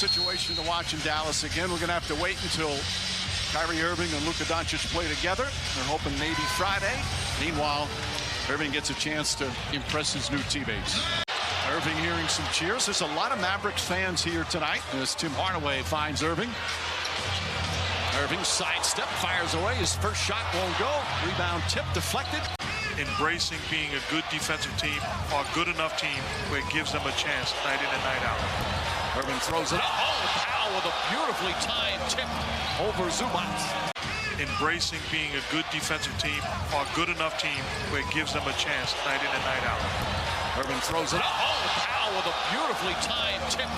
situation to watch in Dallas. Again, we're going to have to wait until Kyrie Irving and Luka Doncic play together. They're hoping maybe Friday. Meanwhile, Irving gets a chance to impress his new teammates. Irving hearing some cheers. There's a lot of Mavericks fans here tonight as Tim Hardaway finds Irving. Irving sidestep, fires away. His first shot won't go. Rebound tip deflected. Embracing being a good defensive team or a good enough team where it gives them a chance night in and night out. Irving throws it up. Oh, Powell with a beautifully timed tip over Zubac. Embracing being a good defensive team or a good enough team where it gives them a chance night in and night out. Irving throws it up. Oh, Powell with a beautifully timed tip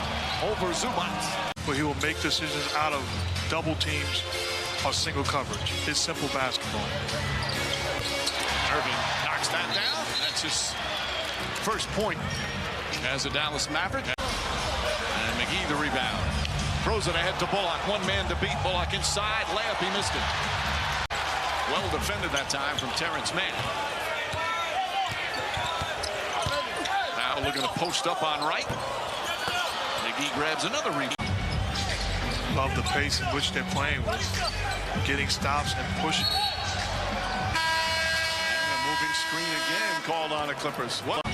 over Zubac. Where he will make decisions out of double teams or single coverage. It's simple basketball. Irving knocks that down. That's his first point as a Dallas Maverick. And McGee the rebound. Throws it ahead to Bullock. One man to beat. Bullock inside. Layup. He missed it. Well defended that time from Terrence Mann. Now looking to post up on right. McGee grabs another rebound. Love the pace in which they're playing with. Getting stops and pushing. Screen again called on the Clippers. What?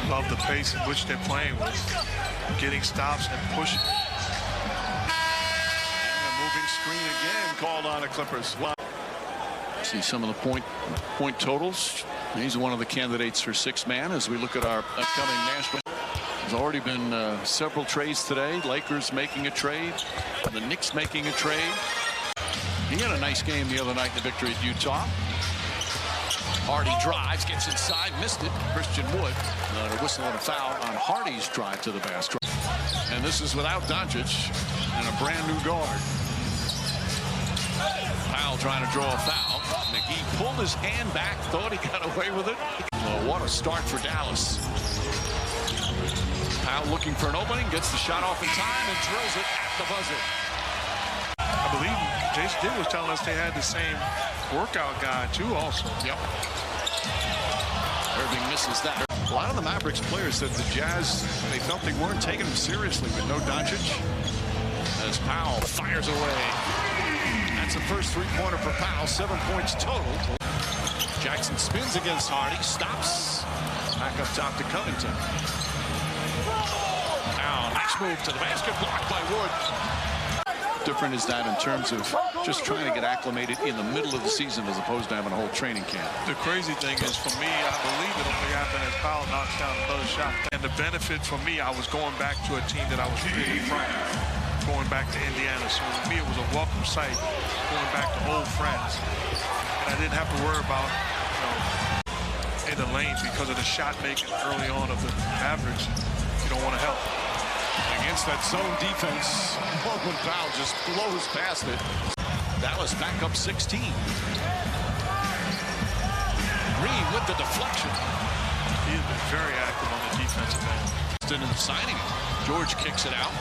Love the pace in which they're playing with. Getting stops and pushing. And a moving screen again called on the Clippers. What? See some of the point totals. He's one of the candidates for sixth man as we look at our upcoming national. There's already been several trades today. Lakers making a trade. The Knicks making a trade. He had a nice game the other night in the victory at Utah. Hardy drives, gets inside, missed it. Christian Wood, a whistle and a foul on Hardy's drive to the basket. And this is without Doncic and a brand new guard. Powell trying to draw a foul. McGee pulled his hand back, thought he got away with it. Well, what a start for Dallas. Powell looking for an opening, gets the shot off in time and drills it at the buzzer. I believe Jason Kidd was telling us they had the same workout guy too also. Yep. Irving misses that. A lot of the Mavericks players said the Jazz, they felt they weren't taking him seriously with no Doncic. As Powell fires away. That's the first three-pointer for Powell, 7 points total. Jackson spins against Hardy, stops. Back up top to Covington. Powell, nice move to the basket, blocked by Wood. Different is that in terms of just trying to get acclimated in the middle of the season as opposed to having a whole training camp. The crazy thing is, for me, I believe it only happened as Powell knocks down another shot. And the benefit for me, I was going back to a team that I was really from, going back to Indiana. So for me, it was a welcome sight, going back to old friends. And I didn't have to worry about, in the lane because of the shot making early on of the Mavericks. You don't want to help. Against that zone defense, Norman Powell just blows past it. Dallas back up 16. Green with the deflection. He has been very active on the defensive end. In signing it. George kicks it out.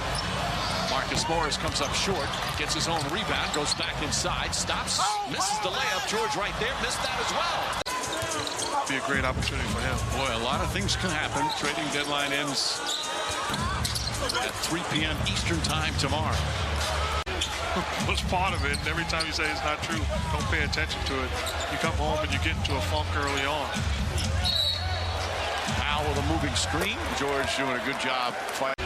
Marcus Morris comes up short, gets his own rebound, goes back inside, stops, misses the layup. George right there, missed that as well. Be a great opportunity for him. Boy, a lot of things can happen. Trading deadline ends at 3 p.m. Eastern time tomorrow. What's part of it, and every time you say it's not true, don't pay attention to it. You come home and you get into a funk early on. Powell with a moving screen. George doing a good job fighting.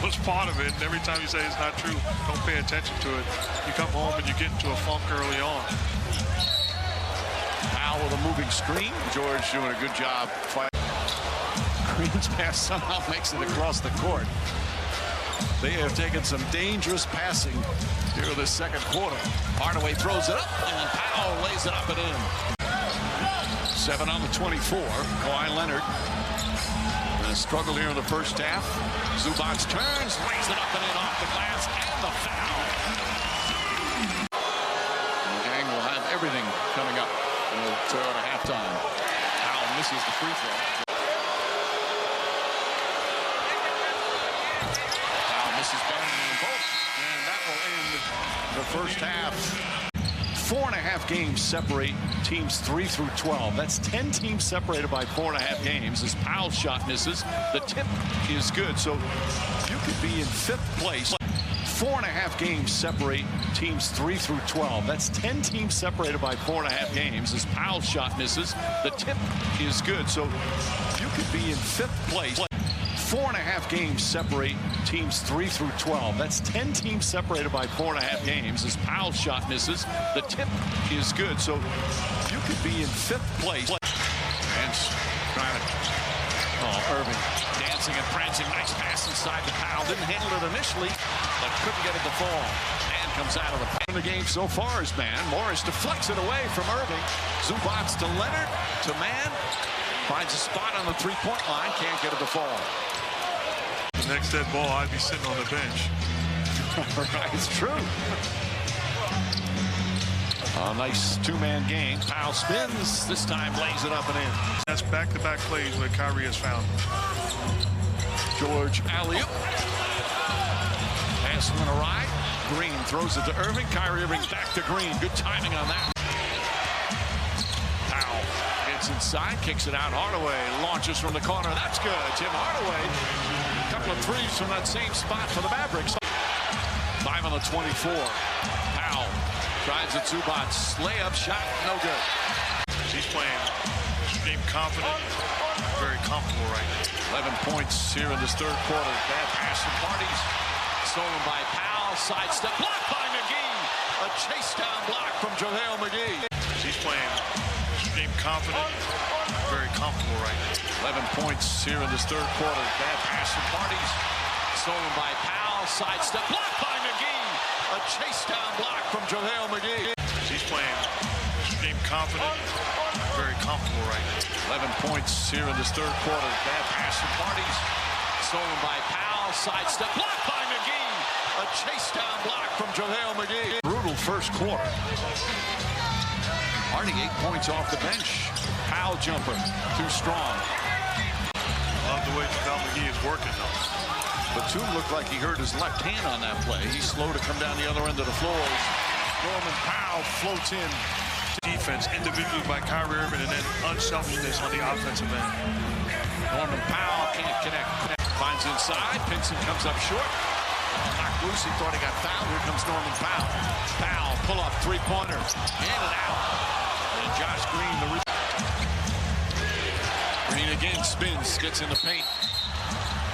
What's part of it, and every time you say it's not true, don't pay attention to it. You come home and you get into a funk early on. Powell with a moving screen. George doing a good job fighting. Green's pass somehow makes it across the court. They have taken some dangerous passing here in the second quarter. Hardaway throws it up, and Powell lays it up and in. 7 on the 24. Kawhi Leonard. Struggle here in the first half. Zubac turns, lays it up and in off the glass, and the foul. The gang will have everything coming up at halftime. Powell misses the free throw. Powell misses Bannon and both, and that will end the first half. 4.5 games separate teams 3 through 12. That's 10 teams separated by 4.5 games. As Powell's shot misses, the tip is good. So you could be in 5th place. 4.5 games separate teams 3 through 12. That's 10 teams separated by 4.5 games. As Powell's shot misses, the tip is good. So you could be in 5th place. 4.5 games separate teams 3 through 12. That's 10 teams separated by 4.5 games. As Powell's shot misses, the tip is good. So you could be in 5th place. And trying to, Irving dancing and prancing. Nice pass inside to Powell. Didn't handle it initially, but couldn't get it to fall. Man comes out of the paint. In the game so far is man. Morris deflects it away from Irving. Zubats to Leonard, to man. Finds a spot on the three-point line. Can't get it to fall. The next dead ball, I'd be sitting on the bench. Right, it's true. A nice two-man game. Powell spins. This time lays it up and in. That's back-to-back plays where Kyrie has found him. George alley-oop. Pass went awry. Green throws it to Irving. Kyrie Irving back to Green. Good timing on that. Powell gets inside, kicks it out. Hardaway launches from the corner. That's good. Tim Hardaway. A couple of threes from that same spot for the Mavericks. 5 on the 24. Powell tries it. Zubats layup shot. No good. He's playing extreme confident. Very comfortable right now. 11 points here in this third quarter. Bad pass from Parties. Stolen by Powell. Sidestep. Blocked by McGee. A chase down block from JaVale McGee. He's playing extreme confident. Very comfortable right now. 11 points here in this third quarter. Bad pass from Parties. Stolen by Powell. Sidestep. Blocked by McGee. A chase down block from JaVale McGee. He's playing extreme confident. Very comfortable right now. 11 points here in this third quarter. Bad pass from Parties. Stolen by Powell. Sidestep. Blocked by McGee. A chase down block from JaVale McGee. Brutal first quarter. Hardy 8 points off the bench. Powell jumper. Too strong. Love the way JaVale McGee is working though. Batum looked like he hurt his left hand on that play. He's slow to come down the other end of the floor. Norman Powell floats in. Defense individually by Kyrie Irving and then unselfishness on the offensive end. Norman Powell can't connect. Finds inside. Pinson comes up short. Knocked loose. He thought he got fouled. Here comes Norman Powell. Powell pull up three-pointer. Handed out. And Josh Green the Green again spins. Gets in the paint.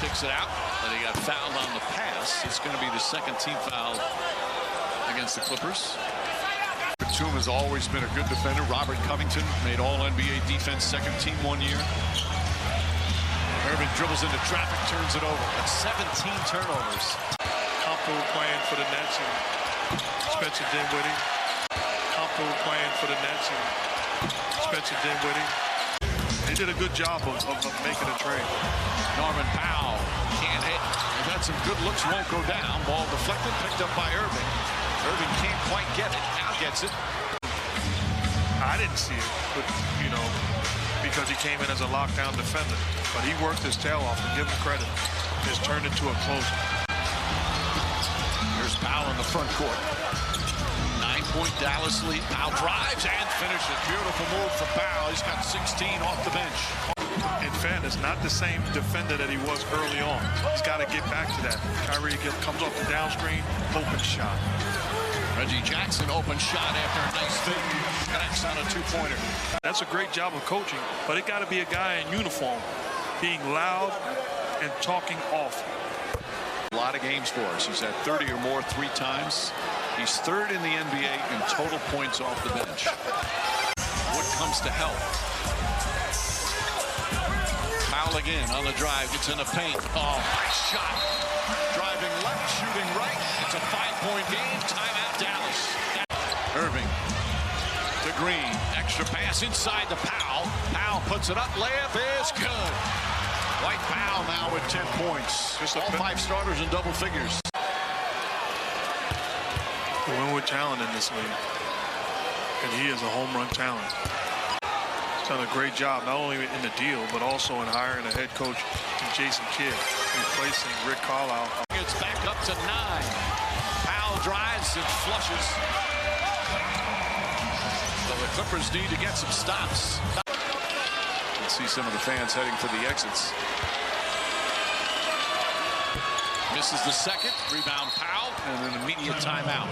Kicks it out. But he got fouled on the pass. It's going to be the second team foul against the Clippers. Batum has always been a good defender. Robert Covington made All-NBA defense second team 1 year. Irving dribbles into traffic, turns it over. That's 17 turnovers. Comfortable playing for the Nets and Spencer Dinwiddie. Comfortable playing for the Nets and Spencer Dinwiddie. They did a good job of making a trade. Norman Powell can't hit. They've had some good looks, won't go down. Ball deflected, picked up by Irving. Irving can't quite get it. Now gets it. I didn't see it, but, you know, because he came in as a lockdown defender. But he worked his tail off, and give him credit. It's turned into a closer. Here's Powell in the front court. 9-point Dallas lead. Powell drives and finishes. Beautiful move for Powell. He's got 16 off the bench. In fairness, not the same defender that he was early on. He's got to get back to that. Kyrie comes off the down screen, open shot. Reggie Jackson open shot after a nice fake. Connects on a two-pointer. That's a great job of coaching, but it got to be a guy in uniform being loud and talking off. A lot of games for us. He's had 30 or more 3 times. He's third in the NBA in total points off the bench. What comes to help? Powell again on the drive, gets in the paint. Oh, nice shot. Driving left, shooting right. It's a 5-point game. Timeout, Dallas. Irving to Green. Extra pass inside to Powell. Powell puts it up. Layup is good. White Powell now with 10 points. Just all 5 starters in double figures. We win with talent in this league. And he is a home run talent. He's done a great job, not only in the deal, but also in hiring a head coach in Jason Kidd, replacing Rick Carlisle. It's back up to 9. Powell drives and flushes. So the Clippers need to get some stops. Let's see some of the fans heading for the exits. Misses the second. Rebound Powell and an immediate timeout.